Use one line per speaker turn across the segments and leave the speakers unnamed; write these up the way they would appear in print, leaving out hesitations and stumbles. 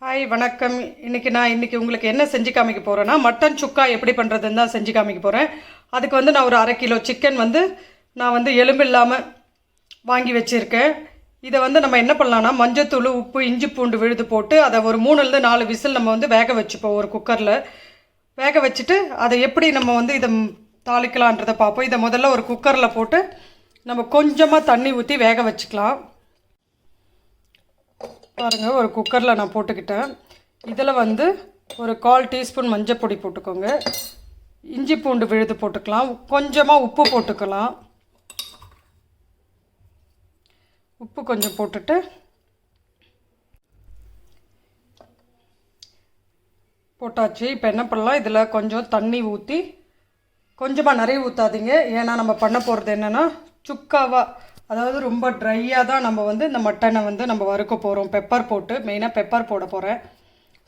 Hi வணக்கம். இன்றைக்கி உங்களுக்கு என்ன செஞ்சு காமிக்க போகிறேன்னா, மட்டன் சுக்கா எப்படி பண்ணுறதுன்னு தான் செஞ்சு காமிக்க போகிறேன். அதுக்கு வந்து நான் ஒரு 1/2 கிலோ சிக்கன் வந்து நான் வந்து எலும்பு இல்லாமல் வாங்கி வச்சுருக்கேன். இதை வந்து நம்ம என்ன பண்ணலான்னா, மஞ்சத்தூள், உப்பு, இஞ்சி பூண்டு விழுது போட்டு அதை ஒரு 3லேருந்து 4 விசில் நம்ம வந்து வேக வச்சுப்போம். ஒரு குக்கரில் வேக வச்சுட்டு அதை எப்படி நம்ம வந்து இதை தாளிக்கலான்றதை பார்ப்போம். இதை முதல்ல ஒரு குக்கரில் போட்டு நம்ம கொஞ்சமாக தண்ணி ஊற்றி வேக வச்சுக்கலாம். பாருங்கள், ஒரு குக்கரில் நான் போட்டுக்கிட்டேன். இதில் வந்து ஒரு 1/4 டீஸ்பூன் மஞ்சள் பொடி போட்டுக்கோங்க. இஞ்சி பூண்டு விழுது போட்டுக்கலாம். கொஞ்சமாக உப்பு போட்டுக்கலாம். உப்பு கொஞ்சம் போட்டுட்டு போட்டாச்சு. இப்போ என்ன பண்ணலாம், இதில் கொஞ்சம் தண்ணி ஊற்றி, கொஞ்சமாக நிறைய ஊற்றாதீங்க. ஏன்னா நம்ம பண்ண போகிறது என்னென்னா சுக்காவாக, அதாவது ரொம்ப ட்ரையாக தான் நம்ம வந்து இந்த மட்டனை வந்து நம்ம வறுக்க போகிறோம். பெப்பர் போட்டு, மெயினாக பெப்பர் போட போகிறேன்.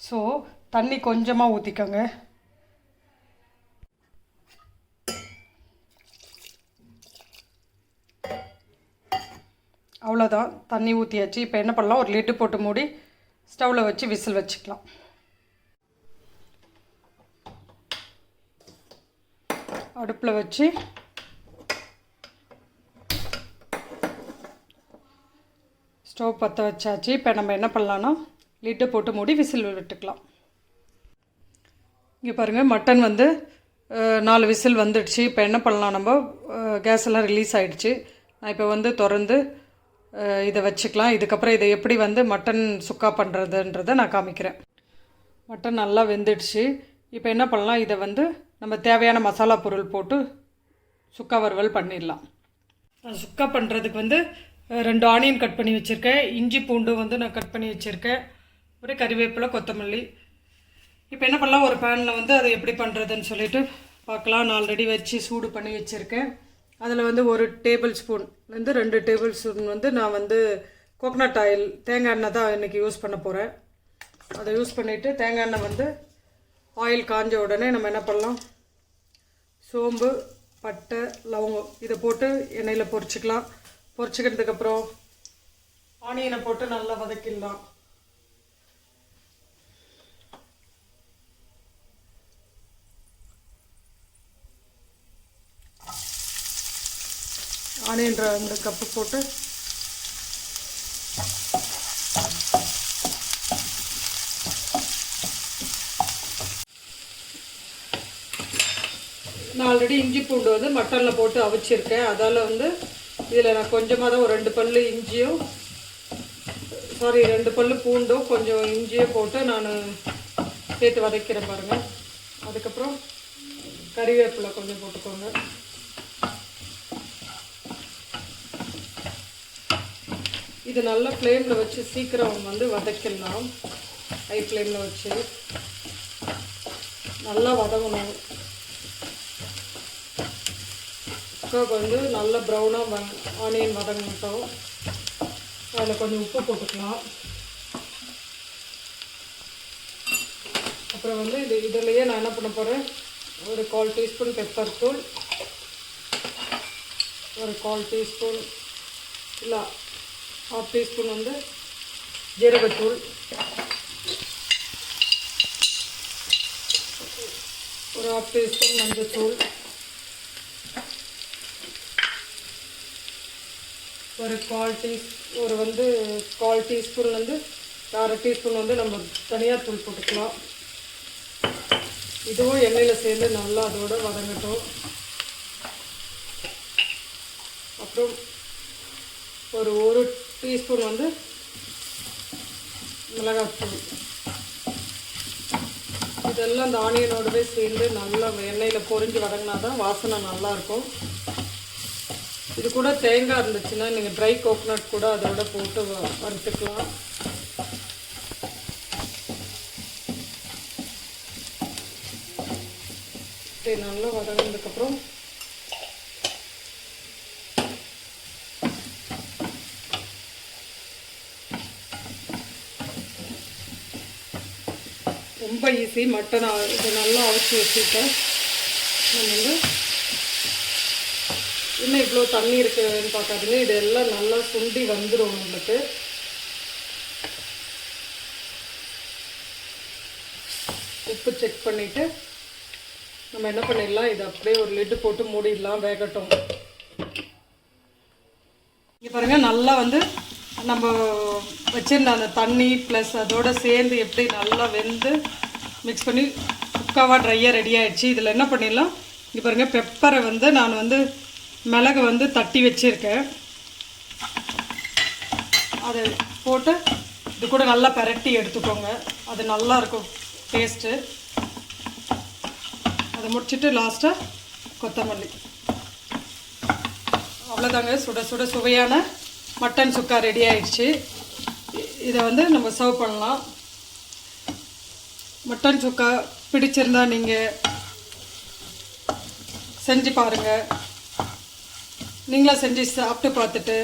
ஸோ தண்ணி கொஞ்சமாக ஊற்றிக்கோங்க. அவ்வளோதான், தண்ணி ஊற்றியாச்சு. இப்போ என்ன பண்ணலாம், ஒரு லிட்டு போட்டு மூடி ஸ்டவ்வில் வச்சு விசில் வச்சுக்கலாம். அடுப்பில் வச்சு ஸ்டவ் பற்ற வச்சாச்சு. இப்போ நம்ம என்ன பண்ணலான்னா, லிட்டை போட்டு மூடி விசில் விட்டுக்கலாம். இங்கே பாருங்கள், மட்டன் வந்து 4 விசில் வந்துடுச்சு. இப்போ என்ன பண்ணலாம், நம்ம கேஸ் எல்லாம் ரிலீஸ் ஆகிடுச்சு. நான் இப்போ வந்து திறந்து இதை வச்சுக்கலாம். இதுக்கப்புறம் இதை எப்படி வந்து மட்டன் சுக்கா பண்ணுறதுன்றதை நான் காமிக்கிறேன். மட்டன் நல்லா வெந்துடுச்சு. இப்போ என்ன பண்ணலாம், இதை வந்து நம்ம தேவையான மசாலா பொருள் போட்டு சுக்கா வறுவல் பண்ணிடலாம். சுக்கா பண்ணுறதுக்கு வந்து 2 ஆனியன் கட் பண்ணி வச்சுருக்கேன். இஞ்சி பூண்டு வந்து நான் கட் பண்ணி வச்சுருக்கேன். ஒரு கறிவேப்பிலை, கொத்தமல்லி. இப்போ என்ன பண்ணலாம், ஒரு பேனில் வந்து அதை எப்படி பண்ணுறதுன்னு சொல்லிட்டு பார்க்கலாம். நான் ஆல்ரெடி வச்சு சூடு பண்ணி வச்சுருக்கேன். அதில் வந்து 1 டேபிள் ஸ்பூன்லேருந்து 2 டேபிள் ஸ்பூன் வந்து நான் வந்து கோகனட் ஆயில், தேங்காய் எண்ணெய் தான் இன்றைக்கி யூஸ் பண்ண போகிறேன். அதை யூஸ் பண்ணிவிட்டு தேங்காய் எண்ணெய் வந்து ஆயில் காஞ்ச உடனே நம்ம என்ன பண்ணலாம், சோம்பு, பட்டை, லவங்கம் இதை போட்டு எண்ணெயில் பொரிச்சிக்கலாம். பொரிச்சிக்கிறதுக்கப்புறம் ஆனியனை போட்டு நல்லா வதக்கிடலாம். ஆனியன் 2 கப்பு போட்டு நான் ஆல்ரெடி இஞ்சி பூண்டு வந்து மட்டனில் போட்டு அவிச்சிருக்கேன். அதால் வந்து இதில் நான் கொஞ்சமாக தான் ஒரு 2 பல்லு இஞ்சியும், 2 பல்லு பூண்டும் கொஞ்சம் இஞ்சியும் போட்டு நான் சேர்த்து வதக்கிறேன் பாருங்கள். அதுக்கப்புறம் கறிவேப்பிலை கொஞ்சம் போட்டுக்கோங்க. இது நல்லா ஃப்ளேமில் வச்சு சீக்கிரம் வந்து வதக்கிடலாம். ஹை ஃப்ளேமில் வச்சு நல்லா வதங்கணும். வந்து நல்ல ப்ரௌனாக ஆனியன் வதங்கட்டும். அதில் கொஞ்சம் உப்பு போட்டுக்கலாம். அப்புறம் வந்து இதிலையே நான் என்ன பண்ண போகிறேன், ஒரு 1/4 டீஸ்பூன் பெப்பர் தூள், ஒரு 1/4 டீஸ்பூன் இல்லை 1/2 டீஸ்பூன் வந்து ஜீரகத்தூள், ஒரு 1/2 டீஸ்பூன் மஞ்சத்தூள், ஒரு 1/4 டீஸ்பூன் வந்து 1/2 டீஸ்பூன் வந்து நம்ம தனியாக தூள் போட்டுக்கலாம். இதுவும் எண்ணெயில் சேர்ந்து நல்லா அதோடு வதங்கட்டும். அப்புறம் ஒரு 1 டீஸ்பூன் வந்து மிளகாத்தூள். இதெல்லாம் அந்த ஆனியனோடவே சேர்ந்து நல்லா எண்ணெயில் பொரிஞ்சு வதங்கினா தான் வாசனை நல்லாயிருக்கும். இது கூட தேங்காய் இருந்துச்சுன்னா நீங்கள் ட்ரை கோகனட் கூட அதோட போட்டு வறுத்துக்கலாம். சரி, நல்லா வதங்கினதுக்கப்புறம் ரொம்ப ஈஸி. மட்டன் இதை நல்லா அவிச்சு வச்சுட்டேன். நம்ம வந்து இன்னும் இவ்வளோ தண்ணி இருக்குதுன்னு பார்க்காதீங்க. இதெல்லாம் நல்லா சுண்டி வந்துடும் நம்மளுக்கு. உப்பு செக் பண்ணிவிட்டு நம்ம என்ன பண்ணிடலாம், இதை அப்படியே ஒரு லிட்டு போட்டு மூடிடலாம், வேகட்டும். இங்கே பாருங்கள், நல்லா வந்து நம்ம வச்சுருந்த அந்த தண்ணி ப்ளஸ் அதோடு சேர்ந்து எப்படி நல்லா வெந்து மிக்ஸ் பண்ணி சுக்காவாக ட்ரையாக ரெடி ஆகிடுச்சு. இதில் என்ன பண்ணிடலாம், இங்கே பாருங்கள், பெப்பரை வந்து நான் வந்து மிளகு வந்து தட்டி வச்சுருக்கேன், அதை போட்டு இது கூட நல்லா பரட்டி எடுத்துக்கோங்க. அது நல்லாயிருக்கும் டேஸ்ட்டு. அதை முடிச்சுட்டு லாஸ்ட்டாக கொத்தமல்லி. அவ்வளோதாங்க, சுட சுட சுவையான மட்டன் சுக்கா ரெடி ஆயிடுச்சு. இதை வந்து நம்ம சர்வ் பண்ணலாம். மட்டன் சுக்கா பிடிச்சிருந்தா நீங்கள் செஞ்சு பாருங்கள். நீங்களாம் செஞ்சு சாப்பிட்டு பார்த்துட்டு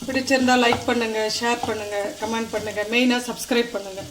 பிடிச்சிருந்தால் லைக் பண்ணுங்கள், ஷேர் பண்ணுங்கள், கமெண்ட் பண்ணுங்கள், மெயினாக சப்ஸ்கிரைப் பண்ணுங்கள்.